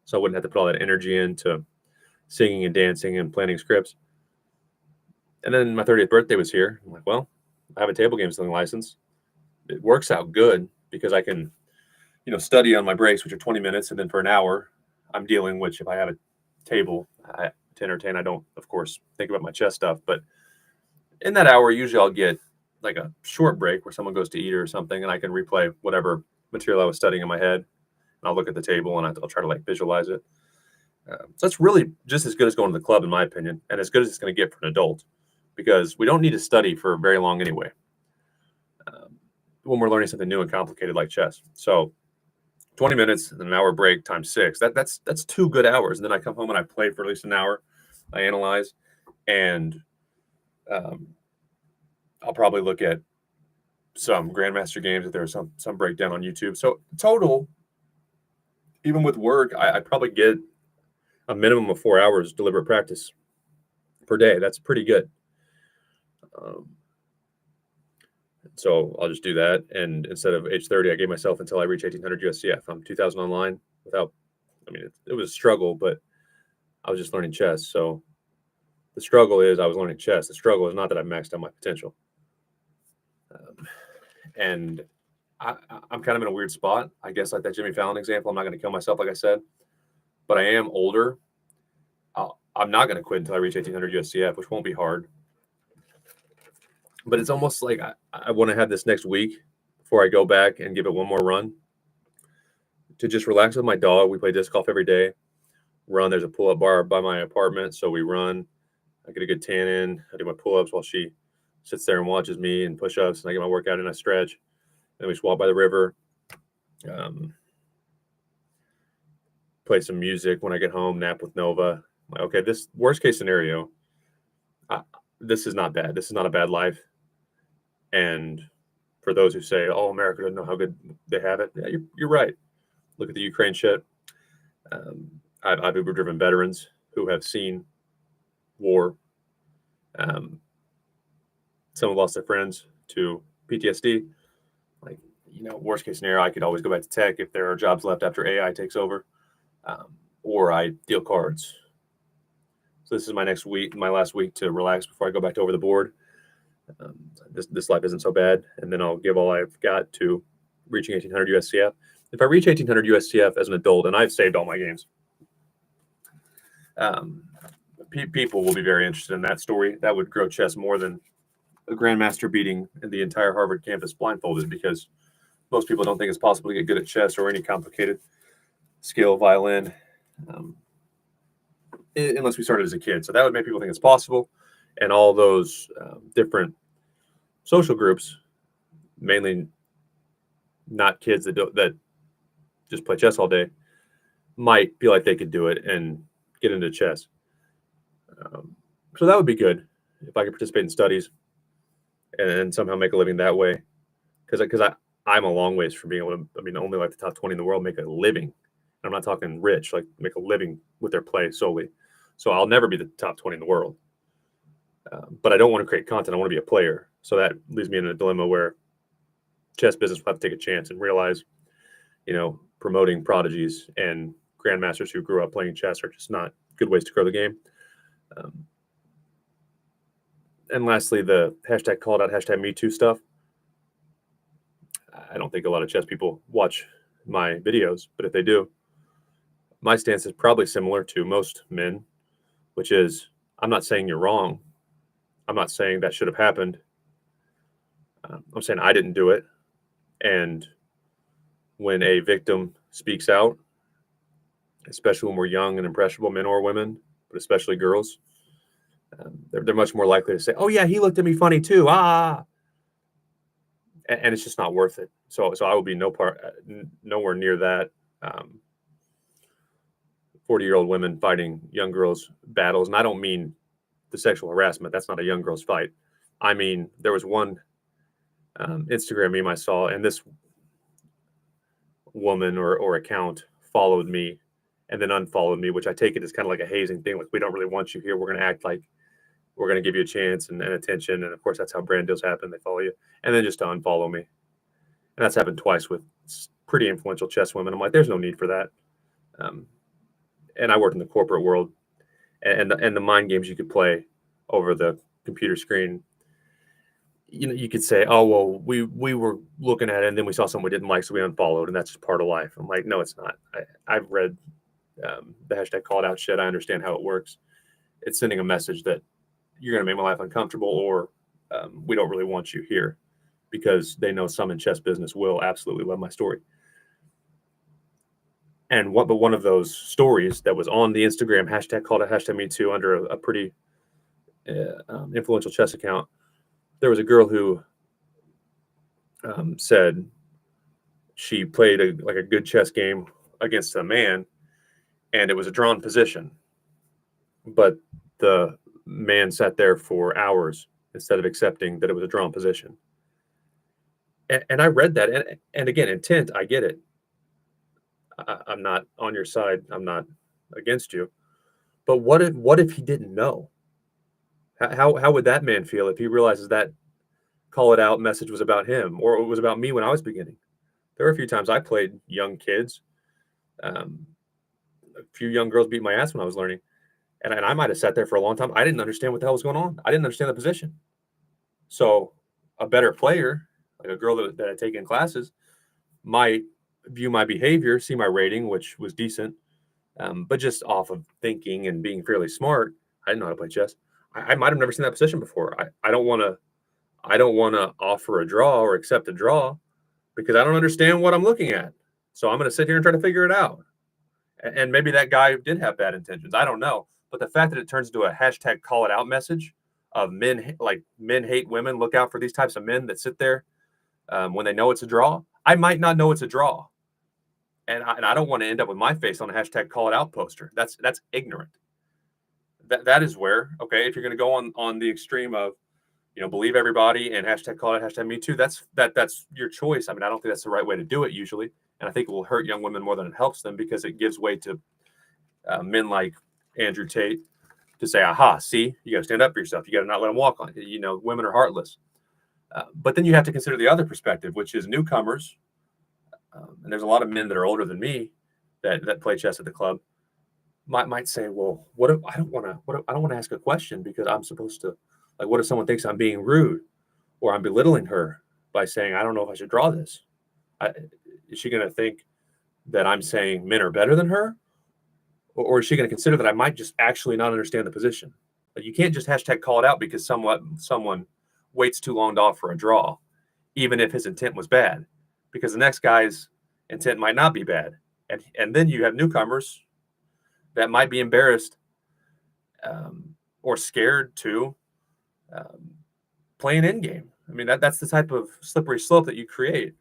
So I wouldn't have to put all that energy into singing and dancing and planning scripts. And then my 30th birthday was here. I'm like, well, I have a table game selling license. It works out good because I can, study on my breaks, which are 20 minutes. And then for an hour, I'm dealing, which if I have a table to entertain, I don't, of course, think about my chess stuff. But in that hour, usually I'll get like a short break where someone goes to eat or something, and I can replay whatever material I was studying in my head. And I'll look at the table and I'll try to like visualize it. So it's really just as good as going to the club, in my opinion, and as good as it's going to get for an adult, because we don't need to study for very long anyway. When we're learning something new and complicated like chess. So 20 minutes and an hour break times 6, that's 2 good hours. And then I come home and I play for at least an hour. I analyze, and I'll probably look at some Grandmaster games if there's some breakdown on YouTube. So total, even with work, I probably get a minimum of 4 hours deliberate practice per day. That's pretty good. So I'll just do that. And instead of age 30, I gave myself until I reach 1800 USCF. I'm 2000 online it was a struggle, but I was just learning chess. So the struggle is I was learning chess. The struggle is not that I maxed out my potential. And I'm kind of in a weird spot, I guess, like that Jimmy Fallon example. I'm not going to kill myself, like I said, but I am older. I'm not going to quit until I reach 1800 USCF, which won't be hard. But it's almost like I want to have this next week before I go back and give it one more run to just relax with my dog. We play disc golf every day. Run. There's a pull-up bar by my apartment, so we run. I get a good tan in. I do my pull-ups while she sits there and watches me, and push-ups, and I get my workout and I stretch. Then we just walk by the river. Play some music when I get home. Nap with Nova. Like, okay, this worst case scenario. This is not bad. This is not a bad life. And for those who say, "Oh, America doesn't know how good they have it," yeah, you're right. Look at the Ukraine shit. I've Uber-driven veterans who have seen war. Some have lost their friends to PTSD. Like, worst case scenario, I could always go back to tech if there are jobs left after AI takes over, or I deal cards. So this is my last week to relax before I go back to over the board. This life isn't so bad, and then I'll give all I've got to reaching 1800 USCF. If I reach 1800 USCF as an adult, and I've saved all my games, people will be very interested in that story. That would grow chess more than a grandmaster beating the entire Harvard campus blindfolded, because most people don't think it's possible to get good at chess or any complicated skill, violin, unless we started as a kid. So that would make people think it's possible. And all those different social groups, mainly not kids that just play chess all day, might feel like they could do it and get into chess. So that would be good if I could participate in studies and somehow make a living that way. Because I'm a long ways from being able to, only like the top 20 in the world make a living. I'm not talking rich, like make a living with their play solely. So I'll never be the top 20 in the world. But I don't want to create content. I want to be a player. So that leaves me in a dilemma where chess business will have to take a chance and realize, promoting prodigies and grandmasters who grew up playing chess are just not good ways to grow the game. And lastly, the hashtag called out, hashtag me too stuff. I don't think a lot of chess people watch my videos, but if they do, my stance is probably similar to most men, which is, I'm not saying you're wrong. I'm not saying that should have happened. I'm saying I didn't do it. And when a victim speaks out, especially when we're young and impressionable, men or women, but especially girls, they're much more likely to say, oh yeah, he looked at me funny too. And it's just not worth it. So I will be nowhere near that. 40-year-old women fighting young girls' battles. And I don't mean the sexual harassment. That's not a young girl's fight. I mean, there was one Instagram meme I saw, and this woman or account followed me and then unfollowed me, which I take it as kind of like a hazing thing. Like, we don't really want you here. We're going to act like we're going to give you a chance and attention. And of course, that's how brand deals happen. They follow you and then just to unfollow me. And that's happened twice with pretty influential chess women. I'm like, there's no need for that. And I worked in the corporate world, and the mind games you could play over the computer screen. You could say, oh, well, we were looking at it and then we saw something we didn't like, so we unfollowed, and that's just part of life. I'm like, no, it's not. I've read the hashtag called out shit. I understand how it works. It's sending a message that you're going to make my life uncomfortable, or we don't really want you here, because they know some in chess business will absolutely love my story. And one of those stories that was on the Instagram hashtag called out, hashtag me too, under a pretty influential chess account, there was a girl who said she played a good chess game against a man, and it was a drawn position, but the man sat there for hours instead of accepting that it was a drawn position. And I read that, and again, intent, I get it. I'm not on your side. I'm not against you. But what if he didn't know? How would that man feel if he realizes that call it out message was about him, or it was about me when I was beginning? There were a few times I played young kids. A few young girls beat my ass when I was learning. And I might have sat there for a long time. I didn't understand what the hell was going on. I didn't understand the position. So a better player, like a girl that I'd taken classes, might view my behavior, see my rating, which was decent, but just off of thinking and being fairly smart, I didn't know how to play chess. I might have never seen that position before. I don't want to offer a draw or accept a draw because I don't understand what I'm looking at. So I'm going to sit here and try to figure it out. And maybe that guy did have bad intentions. I don't know. But the fact that it turns into a hashtag call it out message of men hate women, look out for these types of men that sit there when they know it's a draw. I might not know it's a draw. And I don't want to end up with my face on a hashtag call it out poster. That's ignorant. That is where, okay, if you're going to go on the extreme of, believe everybody and hashtag call it, hashtag me too, that's your choice. I don't think that's the right way to do it usually. And I think it will hurt young women more than it helps them, because it gives way to men like Andrew Tate to say, aha, see, you got to stand up for yourself. You got to not let them walk on it. Women are heartless. But then you have to consider the other perspective, which is newcomers. And there's a lot of men that are older than me that play chess at the club. might say, well, what if I don't want to? I don't want to ask a question because I'm supposed to. Like, what if someone thinks I'm being rude or I'm belittling her by saying I don't know if I should draw this? Is she going to think that I'm saying men are better than her, or is she going to consider that I might just actually not understand the position? Like, you can't just hashtag call it out because someone waits too long to offer a draw, even if his intent was bad, because the next guy's intent might not be bad, and then you have newcomers that might be embarrassed or scared to play an end game. I mean, that's the type of slippery slope that you create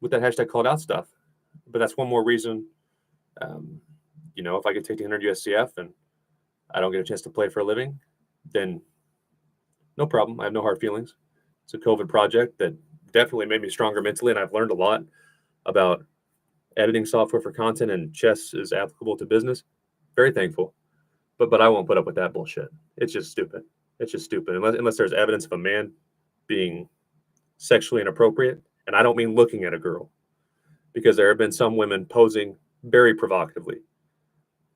with that hashtag called out stuff. But that's one more reason, if I get taken 100 USCF and I don't get a chance to play for a living, then no problem. I have no hard feelings. It's a COVID project that definitely made me stronger mentally, and I've learned a lot about editing software for content, and chess is applicable to business. Very thankful. But I won't put up with that bullshit. It's just stupid. It's just stupid. Unless there's evidence of a man being sexually inappropriate, and I don't mean looking at a girl, because there have been some women posing very provocatively.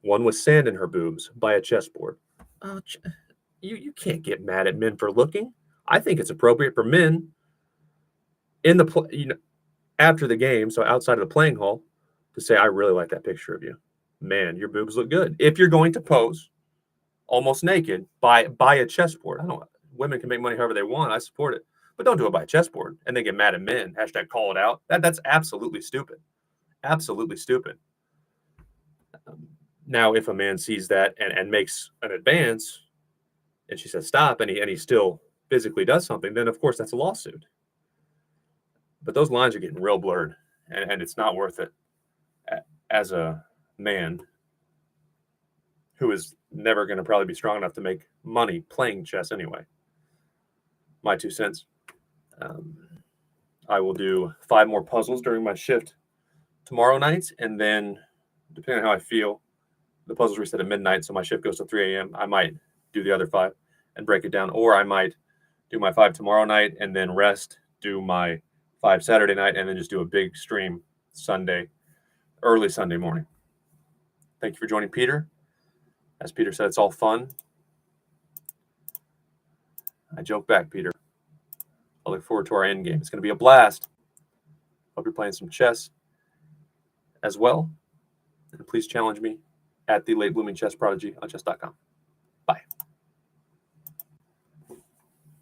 One with sand in her boobs by a chessboard. You can't get mad at men for looking. I think it's appropriate for men in the after the game, so outside of the playing hall, to say, I really like that picture of you. Man, your boobs look good. If you're going to pose almost naked by a chessboard, women can make money however they want. I support it. But don't do it by a chessboard and then get mad at men. Hashtag call it out. That's absolutely stupid. Absolutely stupid. Now, if a man sees that and makes an advance, and she says stop, and he still physically does something, then of course that's a lawsuit. But those lines are getting real blurred, and it's not worth it. As a man who is never going to probably be strong enough to make money playing chess anyway. My 2 cents. I will do 5 more puzzles during my shift tomorrow night, and then depending on how I feel, the puzzles reset at midnight, so my shift goes to 3 a.m. I might do the other 5 and break it down, or I might do my 5 tomorrow night and then rest, do my 5 Saturday night, and then just do a big stream early Sunday morning. Thank you for joining Peter. As Peter said, it's all fun. I joke back, Peter. I look forward to our end game. It's going to be a blast. Hope you're playing some chess as well. And please challenge me at the Late Blooming Chess Prodigy on chess.com. Bye.